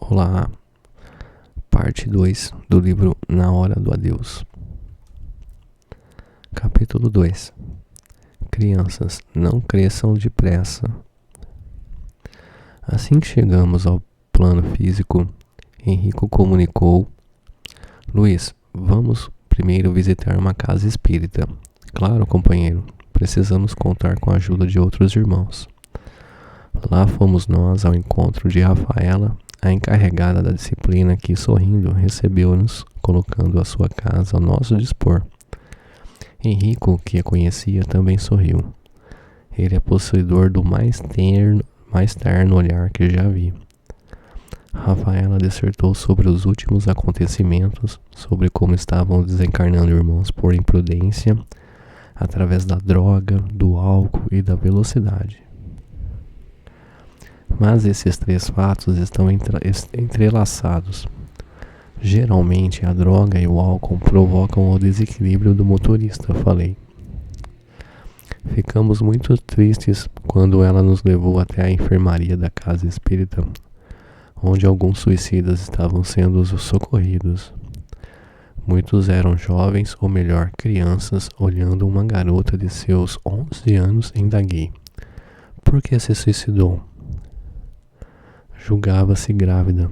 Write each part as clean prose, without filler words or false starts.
Olá, parte 2 do livro Na Hora do Adeus. Capítulo 2. Crianças, não cresçam depressa. Assim que chegamos ao plano físico, Henrico comunicou: Luiz, vamos primeiro visitar uma casa espírita. Claro, companheiro, precisamos contar com a ajuda de outros irmãos. Lá fomos nós ao encontro de Rafaela, a encarregada da disciplina, que, sorrindo, recebeu-nos, colocando a sua casa ao nosso dispor. Henrico, que a conhecia, também sorriu. Ele é possuidor do mais terno olhar que já vi. Rafaela dissertou sobre os últimos acontecimentos, sobre como estavam desencarnando irmãos por imprudência, através da droga, do álcool e da velocidade. Mas esses três fatos estão entrelaçados. Geralmente a droga e o álcool provocam o desequilíbrio do motorista, falei. Ficamos muito tristes quando ela nos levou até a enfermaria da casa espírita, onde alguns suicidas estavam sendo socorridos. Muitos eram jovens, ou melhor, crianças, olhando uma garota de seus 11 anos. Indaguei: por que se suicidou? Julgava-se grávida,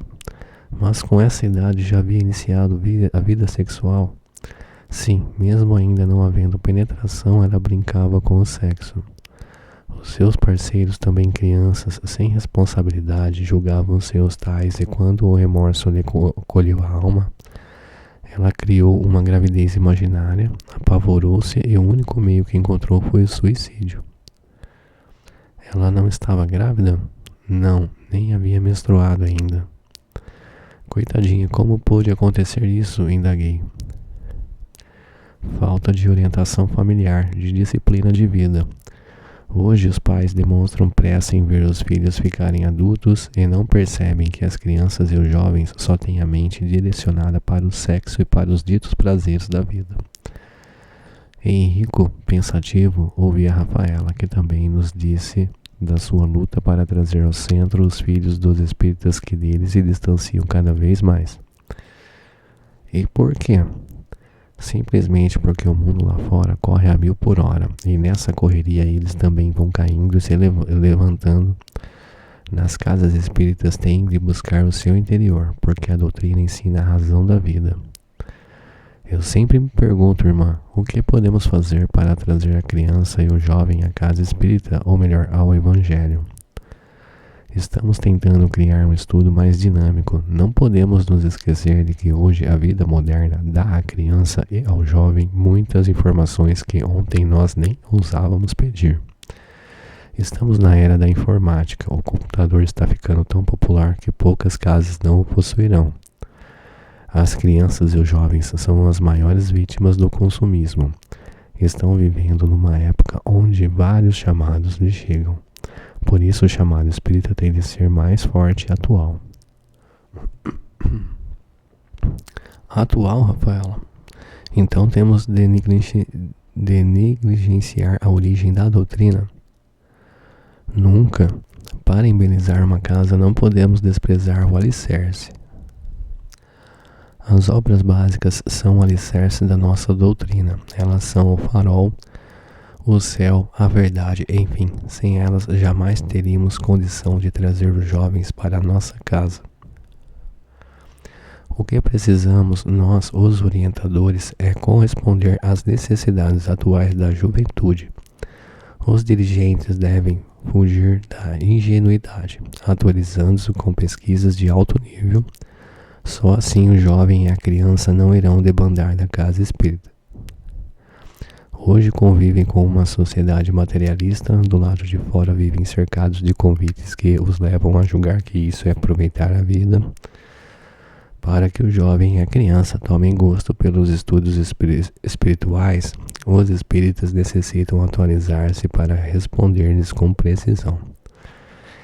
mas com essa idade já havia iniciado a vida sexual. Sim, mesmo ainda não havendo penetração, ela brincava com o sexo. Os seus parceiros, também crianças, sem responsabilidade, julgavam seus tais, e quando o remorso lhe colheu a alma, ela criou uma gravidez imaginária, apavorou-se e o único meio que encontrou foi o suicídio. Ela não estava grávida? Não, nem havia menstruado ainda. Coitadinha, como pôde acontecer isso? Indaguei. Falta de orientação familiar, de disciplina de vida. Hoje os pais demonstram pressa em ver os filhos ficarem adultos e não percebem que as crianças e os jovens só têm a mente direcionada para o sexo e para os ditos prazeres da vida. Henrico, pensativo, ouvia Rafaela, que também nos disse da sua luta para trazer ao centro os filhos dos espíritas que deles se distanciam cada vez mais. E por quê? Simplesmente porque o mundo lá fora corre a 1000 por hora, e nessa correria eles também vão caindo e se levantando. Nas casas espíritas têm de buscar o seu interior, porque a doutrina ensina a razão da vida. Eu sempre me pergunto, irmã, o que podemos fazer para trazer a criança e o jovem à casa espírita, ou melhor, ao evangelho? Estamos tentando criar um estudo mais dinâmico. Não podemos nos esquecer de que hoje a vida moderna dá à criança e ao jovem muitas informações que ontem nós nem ousávamos pedir. Estamos na era da informática. O computador está ficando tão popular que poucas casas não o possuirão. As crianças e os jovens são as maiores vítimas do consumismo. Estão vivendo numa época onde vários chamados lhe chegam. Por isso o chamado espírita tem de ser mais forte e atual. Atual, Rafaela? Então temos de negligenciar a origem da doutrina? Nunca. Para embelezar uma casa não podemos desprezar o alicerce. As obras básicas são o alicerce da nossa doutrina. Elas são o farol, o céu, a verdade, enfim. Sem elas jamais teríamos condição de trazer os jovens para a nossa casa. O que precisamos, nós, os orientadores, é corresponder às necessidades atuais da juventude. Os dirigentes devem fugir da ingenuidade, atualizando-se com pesquisas de alto nível. Só assim o jovem e a criança não irão debandar da casa espírita. Hoje convivem com uma sociedade materialista, do lado de fora vivem cercados de convites que os levam a julgar que isso é aproveitar a vida. Para que o jovem e a criança tomem gosto pelos estudos espirituais, os espíritas necessitam atualizar-se para responder-lhes com precisão.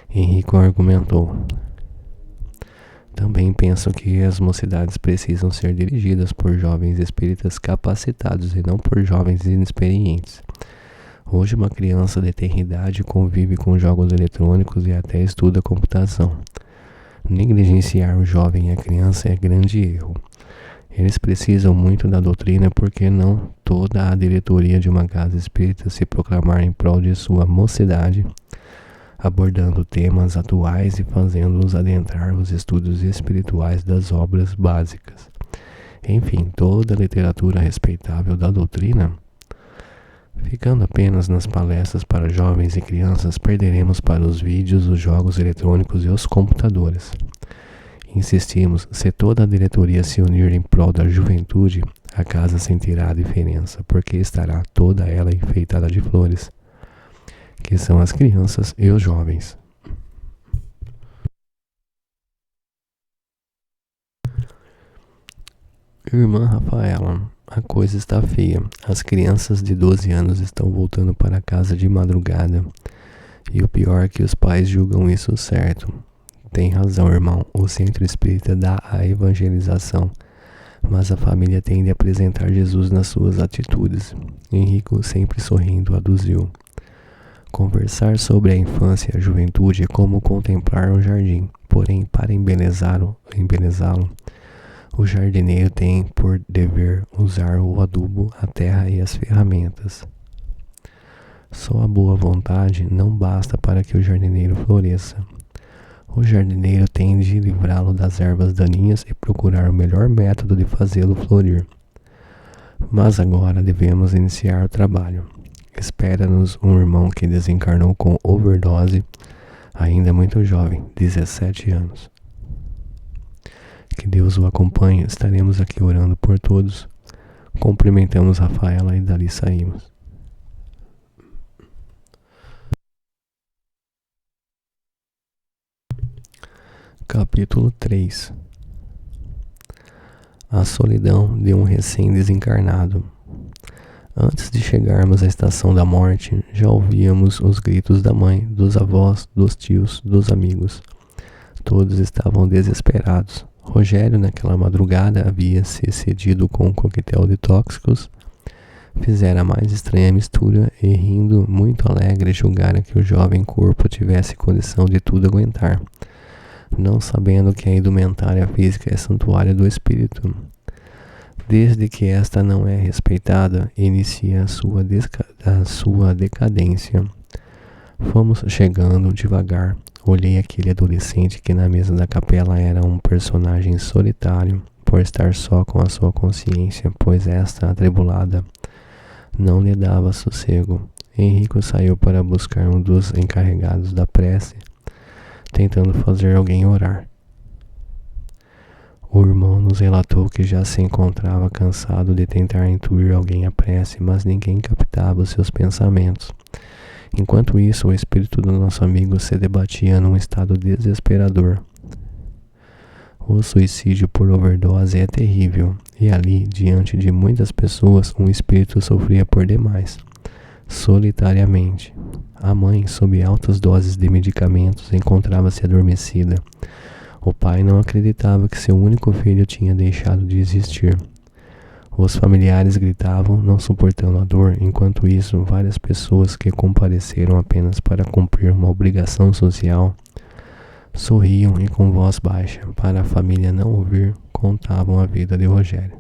Henrico argumentou. Também penso que as mocidades precisam ser dirigidas por jovens espíritas capacitados e não por jovens inexperientes. Hoje uma criança de tenra idade convive com jogos eletrônicos e até estuda computação. Negligenciar o jovem e a criança é grande erro. Eles precisam muito da doutrina porque não toda a diretoria de uma casa espírita se proclamar em prol de sua mocidade, abordando temas atuais e fazendo-os adentrar os estudos espirituais das obras básicas. Enfim, toda a literatura respeitável da doutrina. Ficando apenas nas palestras para jovens e crianças, perderemos para os vídeos, os jogos eletrônicos e os computadores. Insistimos, se toda a diretoria se unir em prol da juventude, a casa sentirá a diferença, porque estará toda ela enfeitada de flores, que são as crianças e os jovens. Irmã Rafaela, a coisa está feia. As crianças de 12 anos estão voltando para casa de madrugada. E o pior é que os pais julgam isso certo. Tem razão, irmão. O centro espírita dá a evangelização, mas a família tende a apresentar Jesus nas suas atitudes. Henrico, sempre sorrindo, aduziu. Conversar sobre a infância e a juventude é como contemplar um jardim. Porém, para embelezá-lo, o jardineiro tem por dever usar o adubo, a terra e as ferramentas. Só a boa vontade não basta para que o jardineiro floresça. O jardineiro tem de livrá-lo das ervas daninhas e procurar o melhor método de fazê-lo florir. Mas agora devemos iniciar o trabalho. Espera-nos um irmão que desencarnou com overdose, ainda muito jovem, 17 anos. Que Deus o acompanhe, estaremos aqui orando por todos. Cumprimentamos Rafaela e dali saímos. Capítulo 3. A solidão de um recém-desencarnado. Antes de chegarmos à estação da morte, já ouvíamos os gritos da mãe, dos avós, dos tios, dos amigos. Todos estavam desesperados. Rogério, naquela madrugada, havia se excedido com um coquetel de tóxicos. Fizera a mais estranha mistura e, rindo, muito alegre, julgara que o jovem corpo tivesse condição de tudo aguentar, não sabendo que a indumentária física é santuário do espírito. Desde que esta não é respeitada, inicia a sua decadência. Fomos chegando devagar. Olhei aquele adolescente que na mesa da capela era um personagem solitário, por estar só com a sua consciência, pois esta atribulada não lhe dava sossego. Henrico saiu para buscar um dos encarregados da prece, tentando fazer alguém orar. O irmão nos relatou que já se encontrava cansado de tentar intuir alguém à prece, mas ninguém captava os seus pensamentos. Enquanto isso, o espírito do nosso amigo se debatia num estado desesperador. O suicídio por overdose é terrível, e ali, diante de muitas pessoas, um espírito sofria por demais, solitariamente. A mãe, sob altas doses de medicamentos, encontrava-se adormecida. O pai não acreditava que seu único filho tinha deixado de existir. Os familiares gritavam, não suportando a dor. Enquanto isso, várias pessoas que compareceram apenas para cumprir uma obrigação social sorriam e com voz baixa, para a família não ouvir, contavam a vida de Rogério.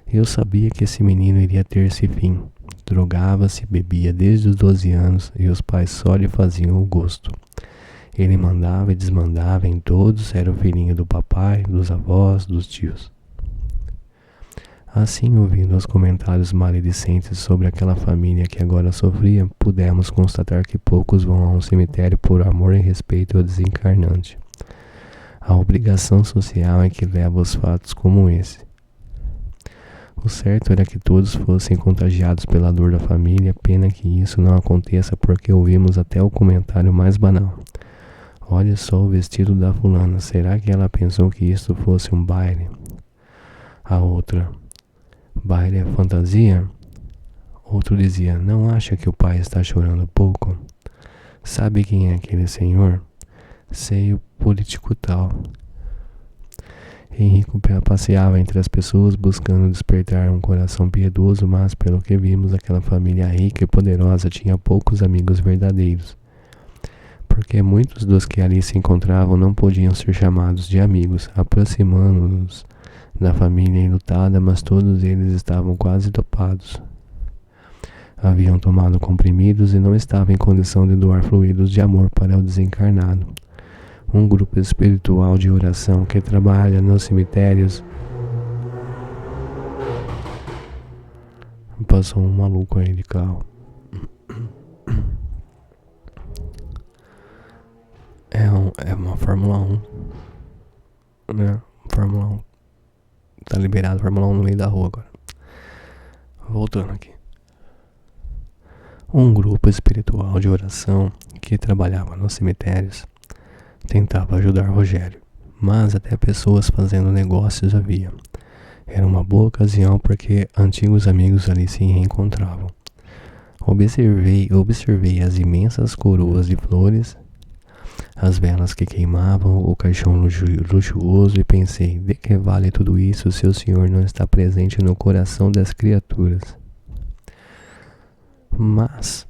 Eu sabia que esse menino iria ter esse fim. Drogava-se, bebia desde os 12 anos e os pais só lhe faziam o gosto. Ele mandava e desmandava em todos, era o filhinho do papai, dos avós, dos tios. Assim, ouvindo os comentários maledicentes sobre aquela família que agora sofria, pudemos constatar que poucos vão a um cemitério por amor e respeito ao desencarnante. A obrigação social é que leva os fatos como esse. O certo era que todos fossem contagiados pela dor da família, pena que isso não aconteça porque ouvimos até o comentário mais banal. Olha só o vestido da fulana, será que ela pensou que isto fosse um baile? A outra, baile é fantasia? Outro dizia, não acha que o pai está chorando pouco? Sabe quem é aquele senhor? Sei, o político tal. Henrico passeava entre as pessoas buscando despertar um coração piedoso, mas pelo que vimos, aquela família rica e poderosa tinha poucos amigos verdadeiros. Por porque muitos dos que ali se encontravam não podiam ser chamados de amigos, aproximando-nos da família enlutada, mas todos eles estavam quase dopados. Haviam tomado comprimidos e não estavam em condição de doar fluidos de amor para o desencarnado. Um grupo espiritual de oração que trabalha nos cemitérios. Passou um maluco aí de carro. É uma Fórmula 1, né? Fórmula 1. Tá liberado Fórmula 1 no meio da rua agora. Voltando aqui. Um grupo espiritual de oração que trabalhava nos cemitérios tentava ajudar Rogério, mas até pessoas fazendo negócios havia. Era uma boa ocasião porque antigos amigos ali se reencontravam. Observei as imensas coroas de flores, as velas que queimavam, o caixão luxuoso e pensei, de que vale tudo isso se o Senhor não está presente no coração das criaturas? Mas,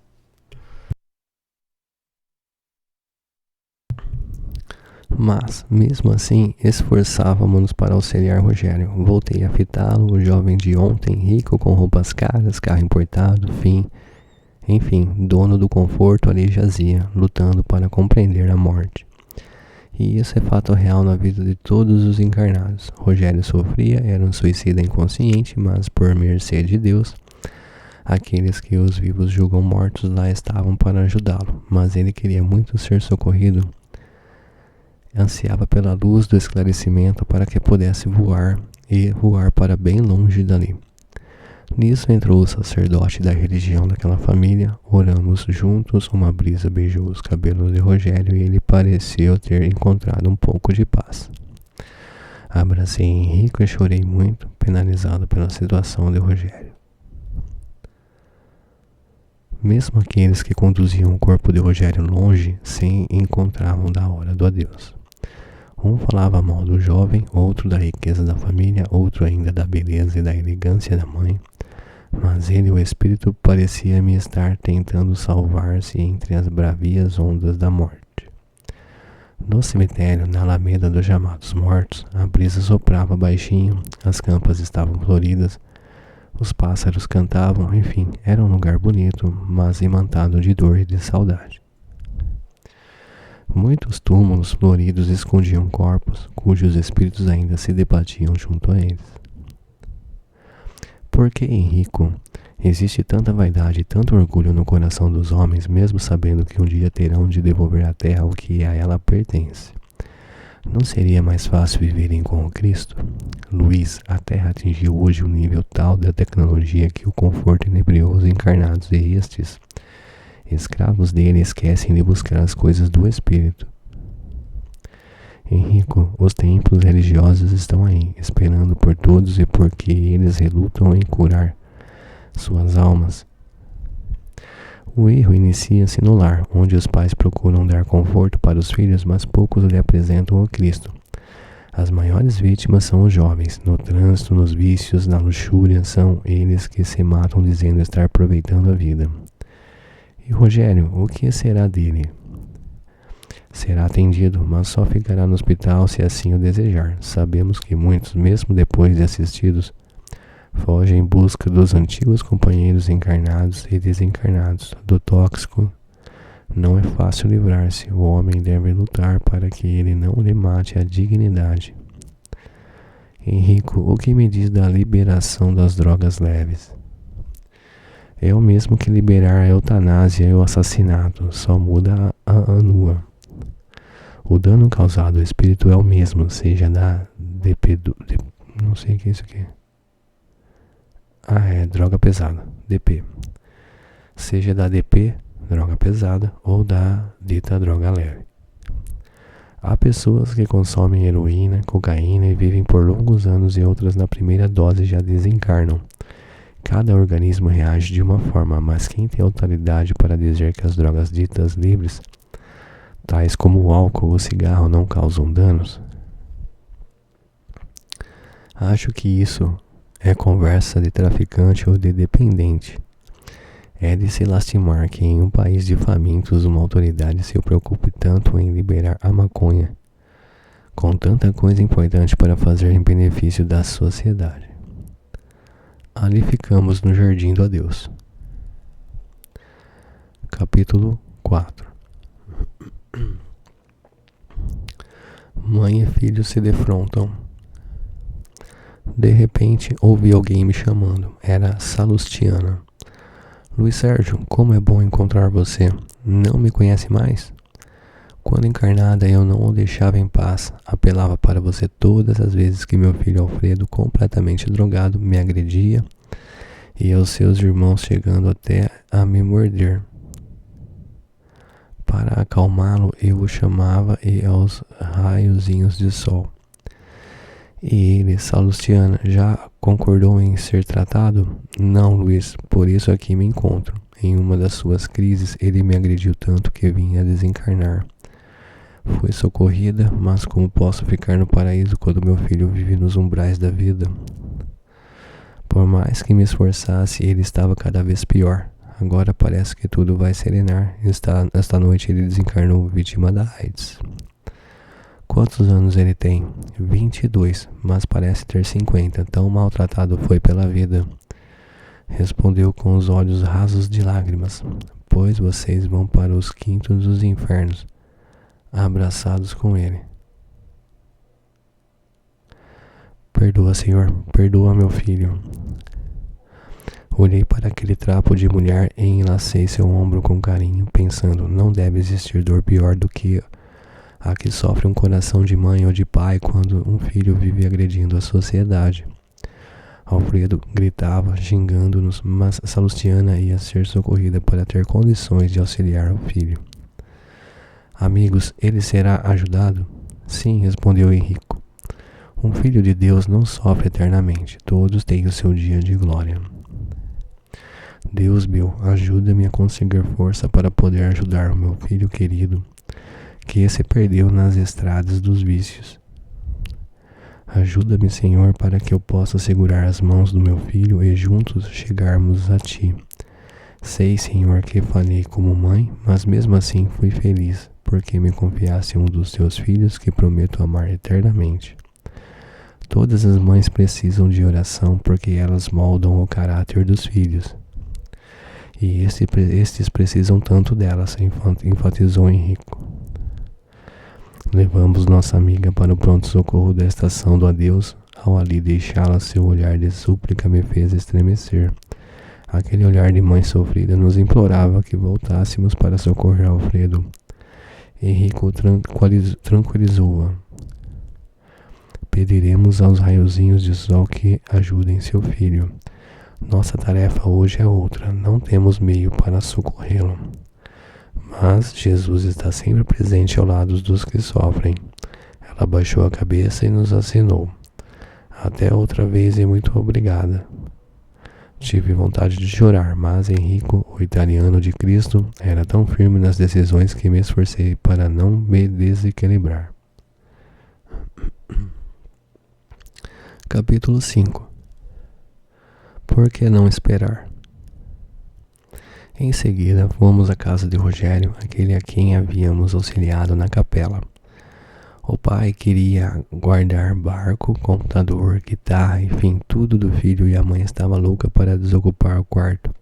mesmo assim, esforçávamos-nos para auxiliar Rogério. Voltei a fitá-lo, o jovem de ontem, rico com roupas caras, carro importado, enfim, dono do conforto ali jazia, lutando para compreender a morte. E isso é fato real na vida de todos os encarnados. Rogério sofria, era um suicida inconsciente, mas por mercê de Deus, aqueles que os vivos julgam mortos lá estavam para ajudá-lo, mas ele queria muito ser socorrido. Ansiava pela luz do esclarecimento para que pudesse voar para bem longe dali. Nisso entrou o sacerdote da religião daquela família. Oramos juntos, uma brisa beijou os cabelos de Rogério e ele pareceu ter encontrado um pouco de paz. Abracei Henrico e chorei muito, penalizado pela situação de Rogério. Mesmo aqueles que conduziam o corpo de Rogério longe se encontravam da hora do adeus. Um falava mal do jovem, outro da riqueza da família, outro ainda da beleza e da elegância da mãe. Mas ele, o espírito, parecia-me estar tentando salvar-se entre as bravias ondas da morte. No cemitério, na alameda dos chamados mortos, a brisa soprava baixinho, as campas estavam floridas, os pássaros cantavam, enfim, era um lugar bonito, mas imantado de dor e de saudade. Muitos túmulos floridos escondiam corpos, cujos espíritos ainda se debatiam junto a eles. Por que, Henrico, existe tanta vaidade e tanto orgulho no coração dos homens, mesmo sabendo que um dia terão de devolver à terra o que a ela pertence? Não seria mais fácil viverem com o Cristo? Luiz, a terra atingiu hoje um nível tal da tecnologia que o conforto inebriou os encarnados e estes, escravos dele, esquecem de buscar as coisas do Espírito. Henrico, os templos religiosos estão aí, esperando por todos e porque eles relutam em curar suas almas. O erro inicia-se no lar, onde os pais procuram dar conforto para os filhos, mas poucos lhe apresentam o Cristo. As maiores vítimas são os jovens, no trânsito, nos vícios, na luxúria, são eles que se matam dizendo estar aproveitando a vida. E Rogério, o que será dele? Será atendido, mas só ficará no hospital se assim o desejar. Sabemos que muitos, mesmo depois de assistidos, fogem em busca dos antigos companheiros encarnados e desencarnados. Do tóxico não é fácil livrar-se. O homem deve lutar para que ele não lhe mate a dignidade. Henrico, o que me diz da liberação das drogas leves? É o mesmo que liberar a eutanásia e o assassinato, só muda a anua. O dano causado ao espírito é o mesmo, seja da não sei o que é isso aqui. É droga pesada, DP. Seja da DP, droga pesada, ou da dita droga leve. Há pessoas que consomem heroína, cocaína e vivem por longos anos e outras na primeira dose já desencarnam. Cada organismo reage de uma forma, mas quem tem autoridade para dizer que as drogas ditas livres, tais como o álcool ou o cigarro, não causam danos? Acho que isso é conversa de traficante ou de dependente. É de se lastimar que em um país de famintos uma autoridade se preocupe tanto em liberar a maconha, com tanta coisa importante para fazer em benefício da sociedade. Ali ficamos no jardim do adeus. Capítulo 4. Mãe e filho se defrontam. De repente, ouvi alguém me chamando. Era Salustiana. Luiz Sérgio, como é bom encontrar você. Não me conhece mais? Quando encarnada, eu não o deixava em paz. Apelava para você todas as vezes que meu filho Alfredo, completamente drogado, me agredia e aos seus irmãos chegando até a me morder. Para acalmá-lo, eu o chamava e aos raiozinhos de sol. E ele, Salustiana, já concordou em ser tratado? Não, Luiz, por isso aqui me encontro. Em uma das suas crises, ele me agrediu tanto que vim a desencarnar. Fui socorrida, mas como posso ficar no paraíso quando meu filho vive nos umbrais da vida? Por mais que me esforçasse, ele estava cada vez pior. Agora parece que tudo vai serenar. Esta noite ele desencarnou vítima da AIDS. Quantos anos ele tem? 22, mas parece ter 50. Tão maltratado foi pela vida. Respondeu com os olhos rasos de lágrimas. Pois vocês vão para os quintos dos infernos, abraçados com ele. Perdoa, Senhor, perdoa meu filho. Olhei para aquele trapo de mulher e enlacei seu ombro com carinho, pensando, não deve existir dor pior do que a que sofre um coração de mãe ou de pai quando um filho vive agredindo a sociedade. Alfredo gritava, xingando-nos, mas Salustiana ia ser socorrida para ter condições de auxiliar o filho. Amigos, ele será ajudado? Sim, respondeu Henrico. Um filho de Deus não sofre eternamente, todos têm o seu dia de glória. Deus meu, ajuda-me a conseguir força para poder ajudar o meu filho querido, que se perdeu nas estradas dos vícios. Ajuda-me, Senhor, para que eu possa segurar as mãos do meu filho e juntos chegarmos a Ti. Sei, Senhor, que falhei como mãe, mas mesmo assim fui feliz, porque me confiaste um dos Teus filhos que prometo amar eternamente. Todas as mães precisam de oração porque elas moldam o caráter dos filhos. E estes precisam tanto delas, enfatizou Henrico. Levamos nossa amiga para o pronto-socorro da estação do adeus. Ao ali deixá-la, seu olhar de súplica me fez estremecer. Aquele olhar de mãe sofrida nos implorava que voltássemos para socorrer Alfredo. Henrico tranquilizou-a. Pediremos aos raiozinhos de sol que ajudem seu filho. Nossa tarefa hoje é outra, não temos meio para socorrê-lo. Mas Jesus está sempre presente ao lado dos que sofrem. Ela baixou a cabeça e nos acenou. Até outra vez e muito obrigada. Tive vontade de chorar, mas Henrico, o italiano de Cristo, era tão firme nas decisões que me esforcei para não me desequilibrar. Capítulo 5. Por que não esperar? Em seguida, fomos à casa de Rogério, aquele a quem havíamos auxiliado na capela. O pai queria guardar barco, computador, guitarra, enfim, tudo do filho, e a mãe estava louca para desocupar o quarto,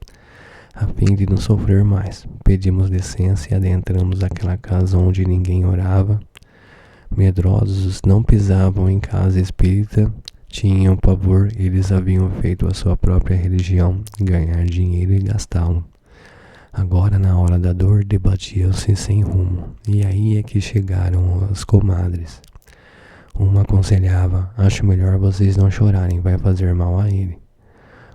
a fim de não sofrer mais. Pedimos licença e adentramos aquela casa onde ninguém orava. Medrosos não pisavam em casa espírita, tinham pavor, eles haviam feito a sua própria religião, ganhar dinheiro e gastá-lo. Agora, na hora da dor, debatiam-se sem rumo, e aí é que chegaram as comadres. Uma aconselhava, acho melhor vocês não chorarem, vai fazer mal a ele.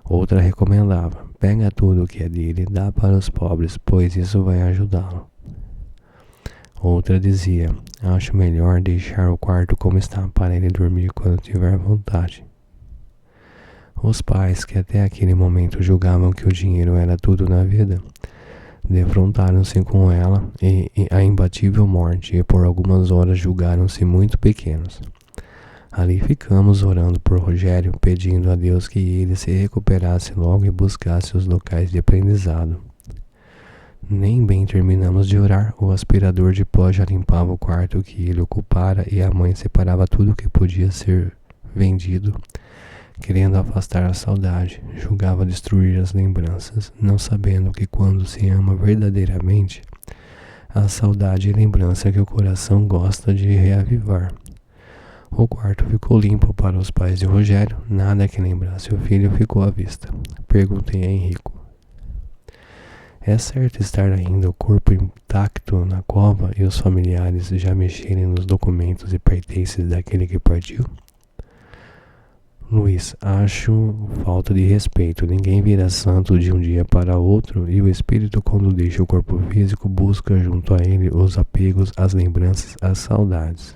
Outra recomendava, pega tudo o que é dele e dá para os pobres, pois isso vai ajudá-lo. Outra dizia, acho melhor deixar o quarto como está para ele dormir quando tiver vontade. Os pais, que até aquele momento julgavam que o dinheiro era tudo na vida, defrontaram-se com ela e a imbatível morte, e por algumas horas julgaram-se muito pequenos. Ali ficamos orando por Rogério, pedindo a Deus que ele se recuperasse logo e buscasse os locais de aprendizado. Nem bem terminamos de orar, o aspirador de pó já limpava o quarto que ele ocupara e a mãe separava tudo que podia ser vendido, querendo afastar a saudade. Julgava destruir as lembranças, não sabendo que quando se ama verdadeiramente, a saudade e lembrança que o coração gosta de reavivar. O quarto ficou limpo para os pais de Rogério, nada que lembrasse o filho ficou à vista. Perguntei a Henrico: é certo estar ainda o corpo intacto na cova e os familiares já mexerem nos documentos e pertences daquele que partiu? Luiz: acho falta de respeito. Ninguém vira santo de um dia para outro e o espírito, quando deixa o corpo físico, busca junto a ele os apegos, as lembranças, as saudades.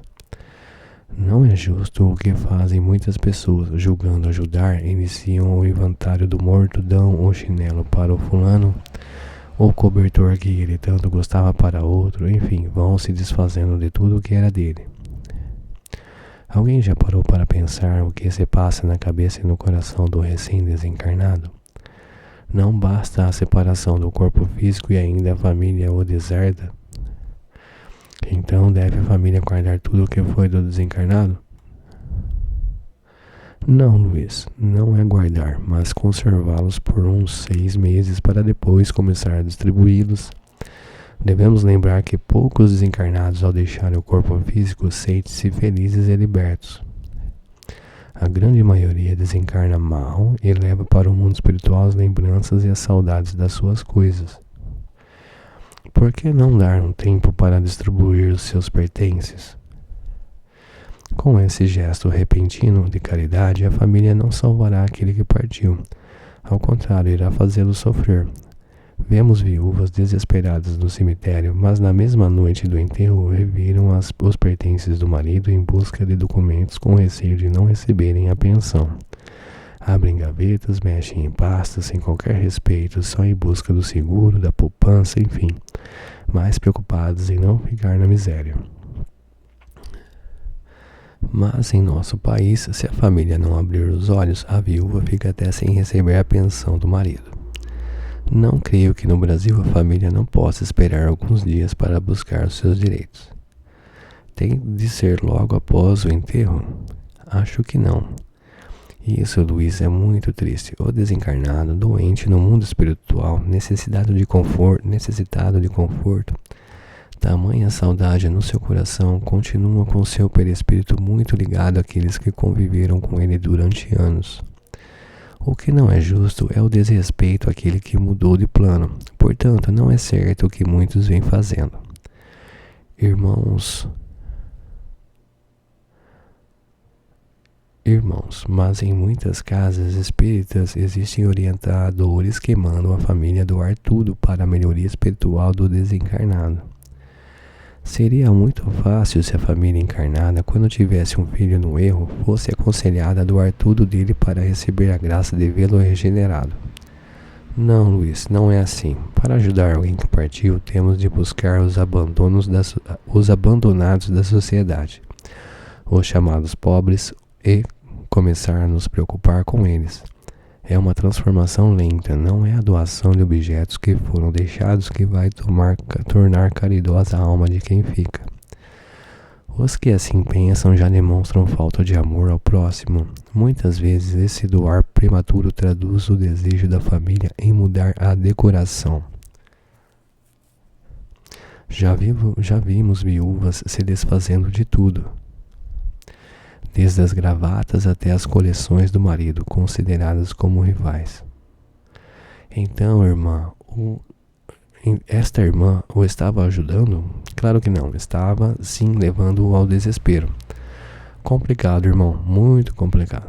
Não é justo o que fazem muitas pessoas, julgando ajudar, iniciam o inventário do morto, dão o chinelo para o fulano, o cobertor que ele tanto gostava para outro, enfim, vão se desfazendo de tudo que era dele. Alguém já parou para pensar o que se passa na cabeça e no coração do recém-desencarnado? Não basta a separação do corpo físico e ainda a família o deserda? Então deve a família guardar tudo o que foi do desencarnado? Não, Luiz, não é guardar, mas conservá-los por uns 6 meses para depois começar a distribuí-los. Devemos lembrar que poucos desencarnados, ao deixarem o corpo físico, sentem-se felizes e libertos. A grande maioria desencarna mal e leva para o mundo espiritual as lembranças e as saudades das suas coisas. Por que não dar um tempo para distribuir os seus pertences? Com esse gesto repentino de caridade, a família não salvará aquele que partiu. Ao contrário, irá fazê-lo sofrer. Vemos viúvas desesperadas no cemitério, mas na mesma noite do enterro reviram os pertences do marido em busca de documentos com receio de não receberem a pensão. Abrem gavetas, mexem em pastas sem qualquer respeito, só em busca do seguro, da poupança, enfim, mais preocupados em não ficar na miséria. Mas em nosso país, se a família não abrir os olhos, a viúva fica até sem receber a pensão do marido. Não creio que no Brasil a família não possa esperar alguns dias para buscar os seus direitos. Tem de ser logo após o enterro? Acho que não. Isso, Luiz, é muito triste. O desencarnado, doente no mundo espiritual, necessitado de conforto, tamanha saudade no seu coração, continua com seu perispírito muito ligado àqueles que conviveram com ele durante anos. O que não é justo é o desrespeito àquele que mudou de plano. Portanto, não é certo o que muitos vêm fazendo. Irmãos, mas em muitas casas espíritas existem orientadores que mandam a família doar tudo para a melhoria espiritual do desencarnado. Seria muito fácil se a família encarnada, quando tivesse um filho no erro, fosse aconselhada a doar tudo dele para receber a graça de vê-lo regenerado. Não, Luiz, não é assim. Para ajudar alguém que partiu, temos de buscar os abandonados da sociedade, os chamados pobres, e começar a nos preocupar com eles. É uma transformação lenta, não é a doação de objetos que foram deixados que vai tornar caridosa a alma de quem fica. Os que assim pensam já demonstram falta de amor ao próximo. Muitas vezes esse doar prematuro traduz o desejo da família em mudar a decoração. Já vimos viúvas se desfazendo de tudo, desde as gravatas até as coleções do marido, consideradas como rivais. Então, irmã, esta irmã o estava ajudando? Claro que não, estava sim levando-o ao desespero. Complicado, irmão, muito complicado.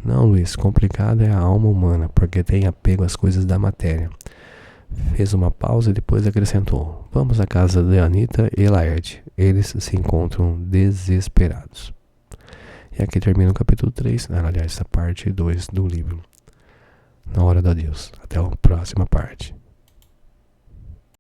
Não, Luiz, complicado é a alma humana, porque tem apego às coisas da matéria. Fez uma pausa e depois acrescentou: vamos à casa de Anita e Laerte. Eles se encontram desesperados. E aqui termina o capítulo 3, aliás, a parte 2 do livro. Na Hora do Adeus. Até a próxima parte.